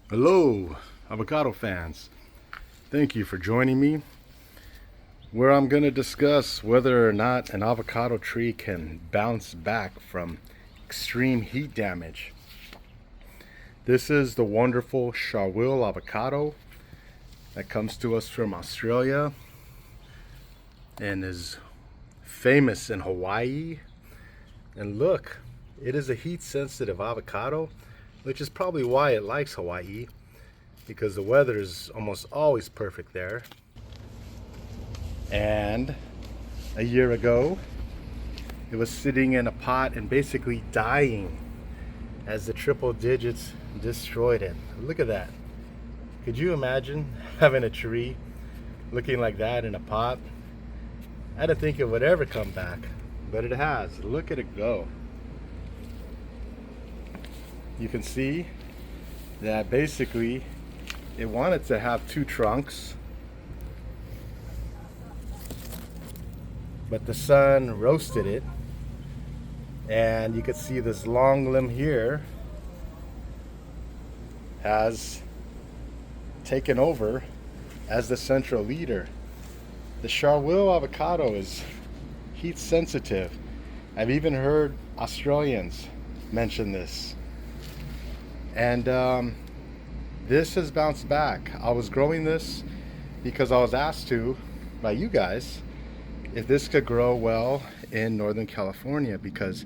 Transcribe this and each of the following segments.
Hello, avocado fans. Thank you for joining me, where I'm going to discuss whether or not an avocado tree can bounce back from extreme heat damage. This is the wonderful Sharwil avocado that comes to us from Australia and is famous in Hawaii. And look, it is a heat sensitive avocado, which is probably why it likes Hawaii, because the weather is almost always perfect there. And a year ago, it was sitting in a pot and basically dying as the triple digits destroyed it. Look at that. Could you imagine having a tree looking like that in a pot? I didn't think it would ever come back, but it has. Look at it go. You can see that basically it wanted to have two trunks, but the sun roasted it, and you can see this long limb here has taken over as the central leader. The Sharwil avocado is heat sensitive. I've even heard Australians mention this. And this has bounced back. I was growing this because I was asked to by you guys if this could grow well in Northern California, because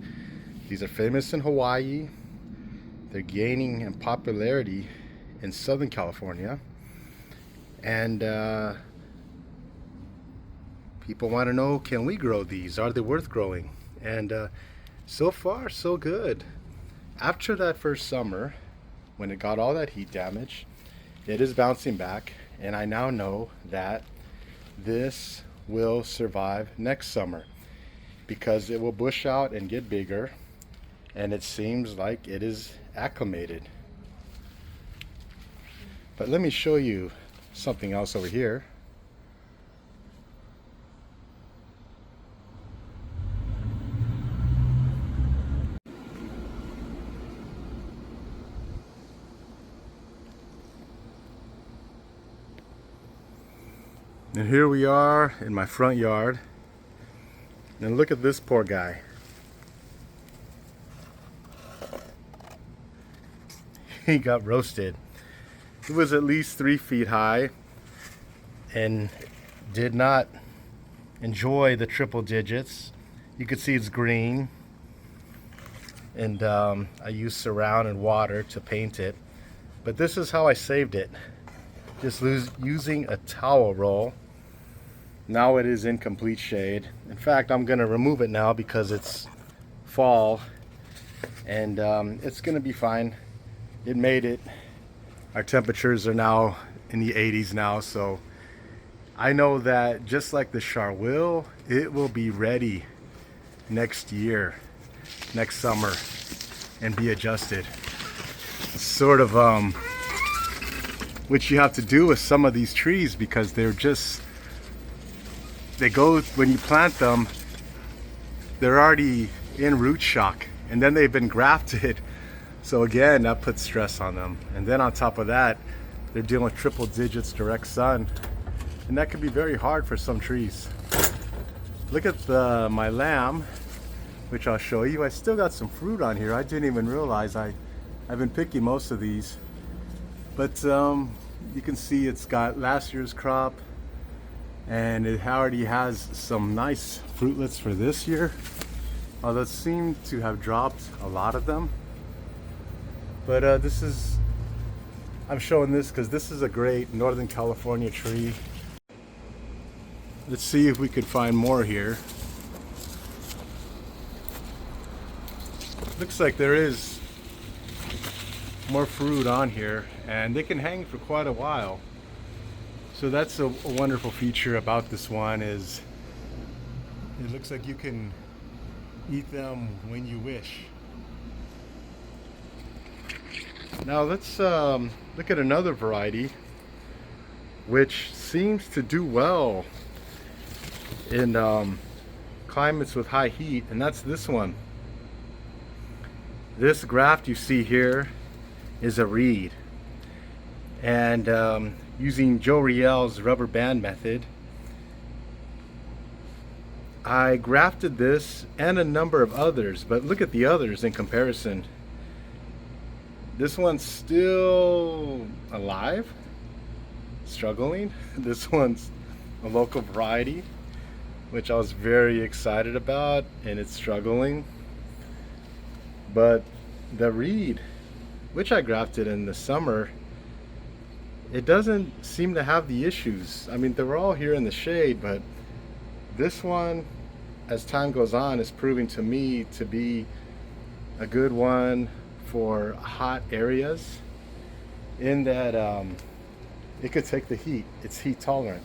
these are famous in Hawaii. They're gaining in popularity in Southern California. And people want to know, can we grow these? Are they worth growing? And so far, so good. After that first summer, when it got all that heat damage, it is bouncing back, and I now know that this will survive next summer because it will bush out and get bigger, and it seems like it is acclimated. But let me show you something else over here. And here we are in my front yard, and look at this poor guy. He got roasted. It was at least 3 feet high and did not enjoy the triple digits. You can see it's green, and I used Surround and water to paint it. But this is how I saved it. Just using a towel roll. Now it is in complete shade. In fact, I'm going to remove it now because it's fall, and it's going to be fine. It made it. Our temperatures are now in the 80s now, so I know that just like the Sharwil, it will be ready next year, next summer, and be adjusted. Sort of which you have to do with some of these trees, because they're just, they go, when you plant them, they're already in root shock, and then they've been grafted. So again, that puts stress on them. And then on top of that, they're dealing with triple digits direct sun, and that can be very hard for some trees. Look at my lamb, which I'll show you. I still got some fruit on here. I didn't even realize I've been picking most of these. But you can see it's got last year's crop, and it already has some nice fruitlets for this year, although it seemed to have dropped a lot of them. But I'm showing this because this is a great Northern California tree. Let's see if we could find more here. Looks like there is more fruit on here, and they can hang for quite a while. So that's a wonderful feature about this one, is it looks like you can eat them when you wish. Now let's look at another variety which seems to do well in climates with high heat, and that's this one. This graft you see here is a reed, And using Joe Riel's rubber band method, I grafted this and a number of others, but look at the others in comparison. This one's still alive, struggling. This one's a local variety, which I was very excited about, and it's struggling. But the reed, which I grafted in the summer, it doesn't seem to have the issues. I mean, they're all here in the shade, but this one, as time goes on, is proving to me to be a good one for hot areas, in that it could take the heat. It's heat tolerant.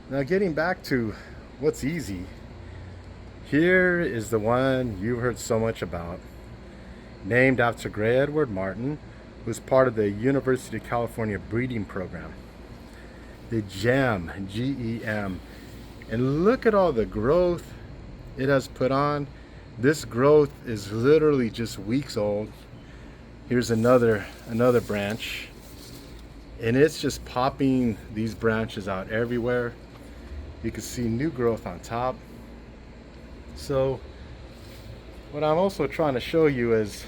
Now, getting back to what's easy, here is the one you heard so much about, named after Gray Edward Martin, who's part of the University of California breeding program. The GEM, G-E-M. And look at all the growth it has put on. This growth is literally just weeks old. Here's another branch, and it's just popping these branches out everywhere. You can see new growth on top. So what I'm also trying to show you is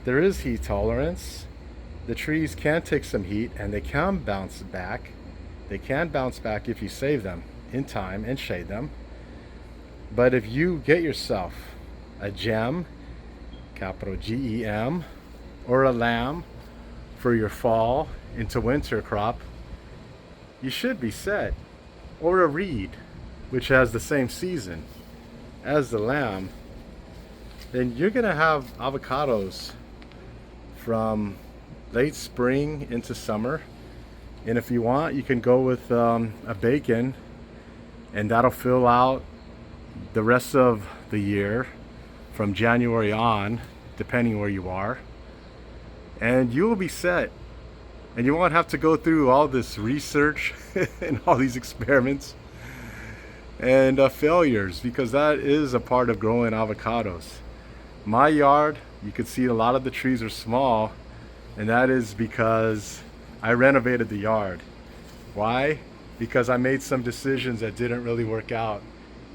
there is heat tolerance. The trees can take some heat and they can bounce back. They can bounce back if you save them in time and shade them. But if you get yourself a gem, capital G-E-M, or a lamb for your fall into winter crop, you should be set. Or a reed, which has the same season as the lamb, then you're gonna have avocados from late spring into summer. And if you want, you can go with a bacon, and that'll fill out the rest of the year from January on, depending where you are, and you will be set. And you won't have to go through all this research and all these experiments and failures, because that is a part of growing avocados. My yard, you can see a lot of the trees are small, and that is because I renovated the yard. Why? Because I made some decisions that didn't really work out,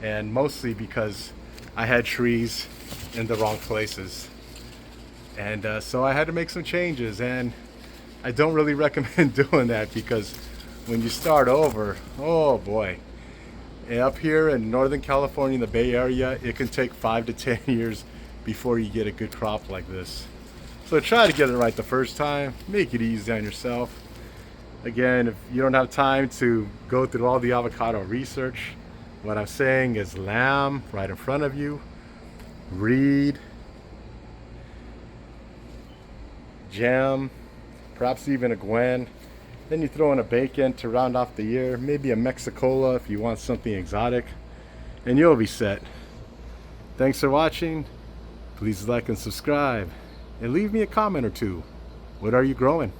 and mostly because I had trees in the wrong places. And so I had to make some changes, and I don't really recommend doing that, because when you start over, oh boy. And up here in Northern California, in the Bay Area, it can take 5 to 10 years before you get a good crop like this. So try to get it right the first time. Make it easy on yourself. Again, if you don't have time to go through all the avocado research, what I'm saying is lamb right in front of you, reed, gem, perhaps even a Gwen. Then you throw in a bacon to round off the year, maybe a Mexicola if you want something exotic, and you'll be set. Thanks for watching. Please like and subscribe, and leave me a comment or two. What are you growing?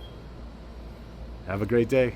Have a great day.